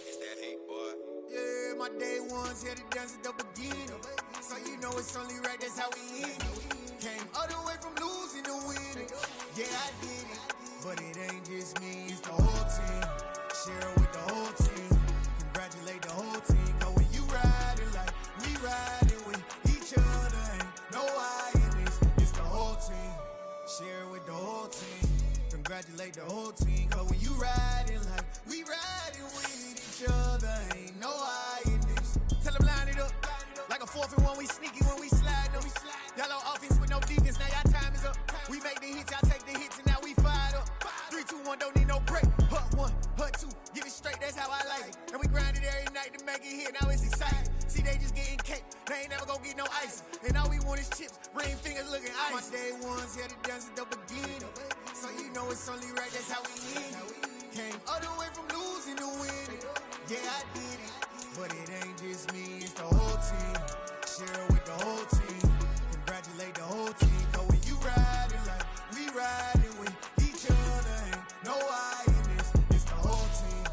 It's that hate, boy. Yeah, my day ones here to dance at the beginning. So you know it's only right, that's how we end it. Came all the way from losing to winning. Yeah, I did it. But it ain't just me, it's the whole team. Share it with the whole team. Congratulate the whole team. Cause when you riding like we riding with each other, ain't no I in this. It's the whole team. Share it with the whole team. Congratulate the whole team. Cause when you riding like we riding with each other, ain't no I in this. Tell them line it up. Like a 4th and 1, we sneaky when we slide them. Y'all on offense with no defense, now y'all time is up. We make the hits, y'all take the hits, and now we fired up. 3, 2, 1, don't need no break. Hut 1, hut 2, get it straight, that's how I like it. And we grind it every night to make it hit, now it's exciting. See, they just getting cake, they ain't never gonna get no ice. And all we want is chips, ring fingers looking ice. My day ones here to dance at the beginning. So you know it's only right, that's how we end it. Came all the way from losing to winning. Yeah, I did it. But it ain't just me, it's the whole team. Share it with the whole team. Congratulate the whole team. Cause when you riding like we riding with each other, ain't no I in this. It's the whole team.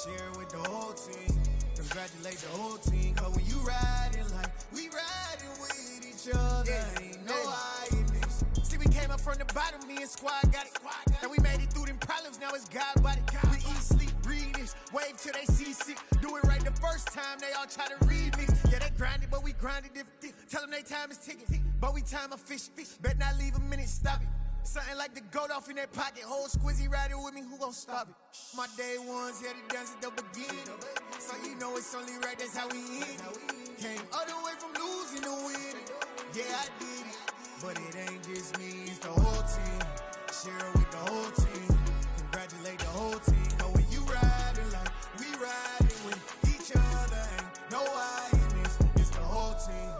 Share it with the whole team. Congratulate the whole team. Cause when you riding like we riding with each other, ain't no I in this. See, we came up from the bottom, me and squad got it. And we made it through them problems, now it's God body. We eat, sleep, breathe this. Wave till they see sick. Do it right the first time, they all try to remix. Yeah, they grinded, but we grinded different. Tell them they time is ticking, but we time a fish. Bet not leave a minute, stop it. Something like the goat off in that pocket. Whole squizzy riding with me, who gon' stop it? My day ones here to dance at the beginning. So you know it's only right, that's how we end it. Came all the way from losing to winning. Yeah, I did it. But it ain't just me, it's the whole team. Share it with the whole team. Congratulate the whole team. Cause when you riding like we riding with each other, ain't no I in this. It's the whole team.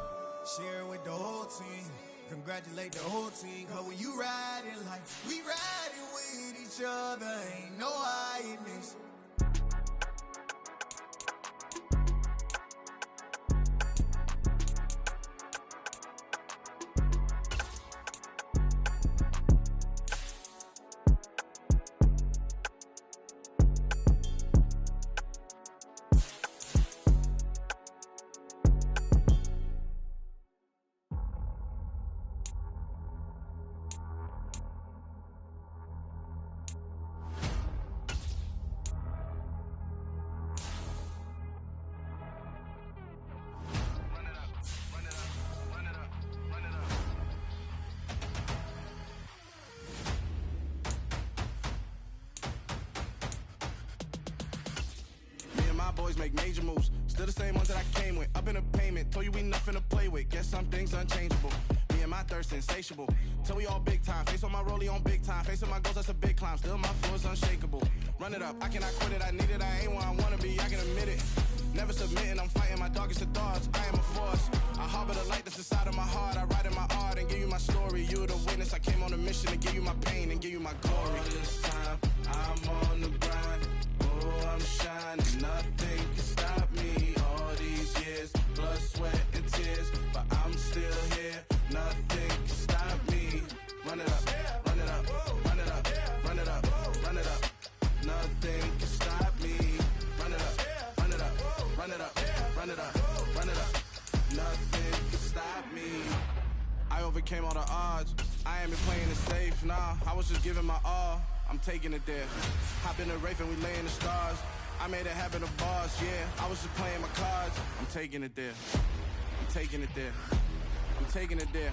Share it with the whole team. Congratulate the whole team. Cause when you riding like we riding with each other, ain't no I in this. Boys make major moves, still the same ones that I came with. Up in the payment, told you we nothing to play with. Guess some things unchangeable. Me and my thirst insatiable. Till we all big time. Face on my rollie on big time. Face on my goals, that's a big climb. Still my flow is unshakable. Run it up, I cannot quit it. I need it, I ain't where I wanna be. I can admit it. Never submitting, I'm fighting my darkest of thoughts. I am a force. I harbor the light that's inside of my heart. I write in my art and give you my story. You the witness. I came on a mission to give you my pain and give you my glory. All this time, I'm on the grind. Oh, I'm shining. Nothing can stop me. All these years, blood, sweat, and tears, but I'm still here. Nothing can stop me. Run it up, run it up, run it up, run it up, run it up. Nothing can stop me. Run it up, run it up, run it up, run it up, run it up. Nothing can stop me. I overcame all the odds. I ain't been playing it safe, nah. I was just giving my all. I'm taking it there. Hop in the Wraith and we lay in the stars. I made it happen to boss, yeah. I was just playing my cards. I'm taking it there. I'm taking it there. I'm taking it there.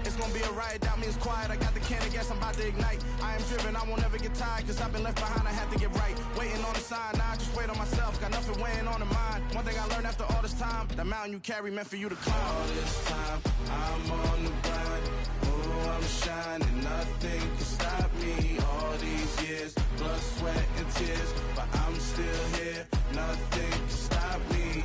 It's gonna be a riot, doubt me it's quiet. I got the can of gas, I'm about to ignite. I am driven, I won't ever get tired, cause I've been left behind, I had to get right. Waiting on the sign, now I just wait on myself, got nothing weighing on the mind. One thing I learned after all this time, the mountain you carry meant for you to climb. All this time, I'm on the grind. Oh, I'm shining, nothing can stop me. All these years, blood, sweat, and tears, but I'm still here, nothing can stop me.